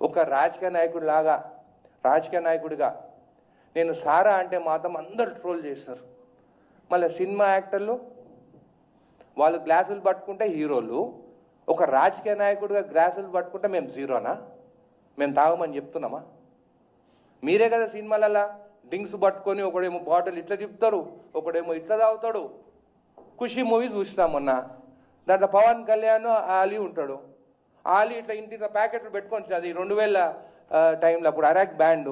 ఒక రాజకీయ నాయకుడిగా నేను సారా అంటే మాత్రం అందరు ట్రోల్ చేస్తారు. మళ్ళీ సినిమా యాక్టర్లు వాళ్ళు గ్లాసులు పట్టుకుంటే హీరోలు, ఒక రాజకీయ నాయకుడిగా గ్లాసులు పట్టుకుంటే మేము జీరోనా? మేము తాగమని చెప్తున్నామా? మీరే కదా సినిమాలలో డ్రింక్స్ పట్టుకొని ఒకడేమో బాటిల్ ఇట్లా తిప్పుతారు, ఒకడేమో ఇట్లా తాగుతాడు. ఖుషి మూవీ చూసినాం మొన్న, దాంట్లో పవన్ కళ్యాణ్ ఆలీ ఉంటాడు. ఆలీ ఇట్లా ఇంటి ప్యాకెట్లు పెట్టుకొని, అది 2000 టైంలో అప్పుడు అరాక్ బ్యాండ్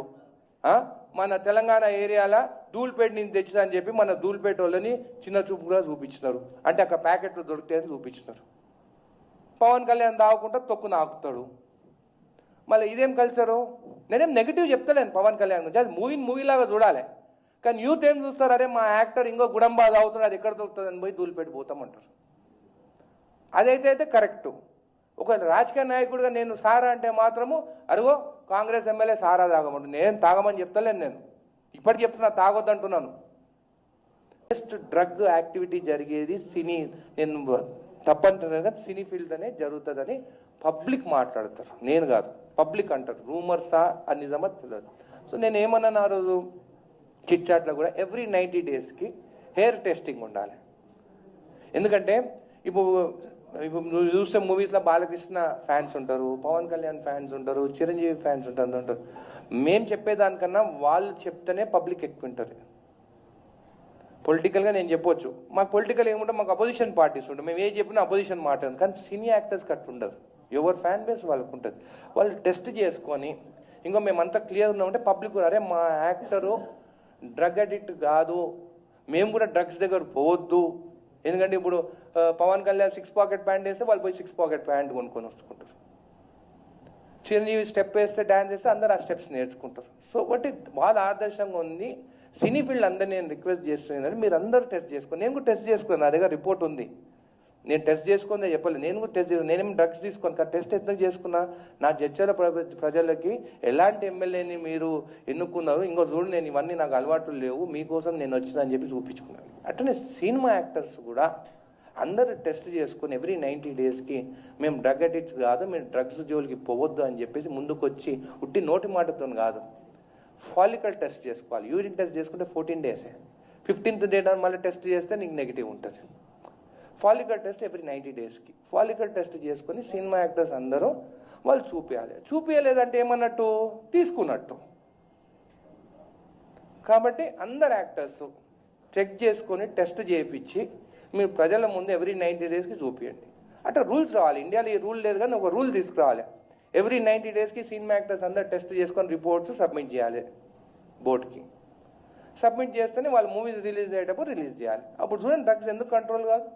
మన తెలంగాణ ఏరియాలో ధూల్పేట నుంచి తెచ్చిందని చెప్పి మన ధూల్పేట వాళ్ళని చిన్న చూపుగా చూపించినారు. అంటే అక్కడ ప్యాకెట్లు దొరుకుతాయని చూపించినారు. పవన్ కళ్యాణ్ తాగకుండా తొక్కున ఆకుతాడు. మళ్ళీ ఇదేం కల్చరు? నేనేం నెగిటివ్ చెప్తలేను పవన్ కళ్యాణ్ గురించి, అది మూవీలాగా చూడాలి. కానీ యూత్ ఏం చూస్తారు, అరే మా యాక్టర్ ఇంకో గుడంబా తాగుతున్నాడు, అది ఎక్కడ దొరుకుతుంది అని పోయి ధూల్పేట పోతామంటారు. అదైతే కరెక్టు. ఒక రాజకీయ నాయకుడిగా నేను సారా అంటే మాత్రము అరుగో కాంగ్రెస్ ఎమ్మెల్యే సారా తాగమంటు, నేను తాగమని చెప్తలేను. నేను ఇప్పటికి చెప్తున్నా, తాగొద్దంటున్నాను. జస్ట్ డ్రగ్ యాక్టివిటీ జరిగేది సినీ, నేను తప్పంటున్నాను కానీ సినీ ఫీల్డ్ అనే జరుగుతుందని పబ్లిక్ మాట్లాడతారు, నేను కాదు. పబ్లిక్ అంటారు, రూమర్సా అని నిజమా తెలియదు. సో నేను ఏమన్నాను ఆ రోజు చిట్ చాట్లో కూడా, ఎవ్రీ 90 డేస్కి హెయిర్ టెస్టింగ్ ఉండాలి. ఎందుకంటే ఇప్పుడు నువ్వు చూస్తే మూవీస్లో బాలకృష్ణ ఫ్యాన్స్ ఉంటారు, పవన్ కళ్యాణ్ ఫ్యాన్స్ ఉంటారు, చిరంజీవి ఫ్యాన్స్ ఉంటారు. మేము చెప్పేదానికన్నా వాళ్ళు చెప్తేనే పబ్లిక్ ఎక్కువ ఉంటారు. పొలిటికల్గా నేను చెప్పొచ్చు, మాకు పొలిటికల్ ఏముంటే మాకు అపోజిషన్ పార్టీస్ ఉంటాయి, మేము ఏం చెప్పినా అపోజిషన్ మాట్లాడదు. కానీ సినీ యాక్టర్స్కి అట్లా ఉండదు, ఎవరి ఫ్యాన్ బేస్ వాళ్ళకు ఉంటుంది. వాళ్ళు టెస్ట్ చేసుకొని ఇంకో మేమంతా క్లియర్ ఉన్నామంటే పబ్లిక్ అరే మా యాక్టరు డ్రగ్ అడిక్ట్ కాదు, మేము కూడా డ్రగ్స్ దగ్గర పోవద్దు. ఎందుకంటే ఇప్పుడు పవన్ కళ్యాణ్ 6 పాకెట్ ప్యాంట్ వేస్తే వాళ్ళు పోయి 6 పాకెట్ ప్యాంట్ కొనుక్కొని వచ్చుకుంటారు. చిరంజీవి స్టెప్ వేస్తే డ్యాన్స్ చేస్తే అందరు ఆ స్టెప్స్ నేర్చుకుంటారు. సో ఒకటి వాళ్ళ ఆదర్శంగా ఉంది. సినీ ఫీల్డ్ అందరూ నేను రిక్వెస్ట్ చేస్తున్నాను, మీరు అందరూ టెస్ట్ చేసుకోండి. నేను కూడా టెస్ట్ చేసుకున్నాను, నా దగ్గర రిపోర్ట్ ఉంది. నేను టెస్ట్ చేసుకుందే చెప్పలేదు, నేను కూడా టెస్ట్ చేసుకున్నాను. నేనేం డ్రగ్స్ తీసుకోను, కానీ టెస్ట్ ఎందుకు చేసుకున్నా, నా జడ్చల ప్రజలకి ఎలాంటి ఎమ్మెల్యేని మీరు ఎన్నుకున్నారు, ఇంకో చూడు నేను ఇవన్నీ నాకు అలవాట్లు లేవు, మీకోసం నేను వచ్చిందని చెప్పి చూపించుకున్నాను. అట్లనే సినిమా యాక్టర్స్ కూడా అందరూ టెస్ట్ చేసుకుని ఎవ్రీ 90 డేస్కి మేము డ్రగ్ అడిక్ట్స్ కాదు, మీరు డ్రగ్స్ జోలికి పోవద్దు అని చెప్పేసి ముందుకు వచ్చి ఉట్టి నోటి మాటతో కాదు, ఫాలికల్ టెస్ట్ చేసుకోవాలి. యూరిన్ టెస్ట్ చేసుకుంటే 14 డేసే, 15th డే మళ్ళీ టెస్ట్ చేస్తే నీకు నెగిటివ్ ఉంటుంది. ఫాలికల్ టెస్ట్ ఎవ్రీ 90 డేస్కి ఫాలికల్ టెస్ట్ చేసుకొని సినిమా యాక్టర్స్ అందరూ వాళ్ళు చూపించలేదంటే ఏమన్నట్టు, తీసుకున్నట్టు. కాబట్టి అందరు యాక్టర్స్ చెక్ చేసుకొని టెస్ట్ చేయించి మీరు ప్రజల ముందు ఎవ్రీ 90 డేస్కి చూపించండి. అట్లా రూల్స్ రావాలి. ఇండియాలో ఈ రూల్ లేదు కానీ ఒక రూల్ తీసుకురావాలి. ఎవ్రీ 90 డేస్కి సినిమా యాక్టర్స్ అందరు టెస్ట్ చేసుకొని రిపోర్ట్స్ సబ్మిట్ చేయాలి బోర్డుకి. సబ్మిట్ చేస్తేనే వాళ్ళు మూవీస్ రిలీజ్ అయ్యేటప్పుడు రిలీజ్ చేయాలి. అప్పుడు చూడండి డ్రగ్స్ ఎందుకు కంట్రోల్ కాదు.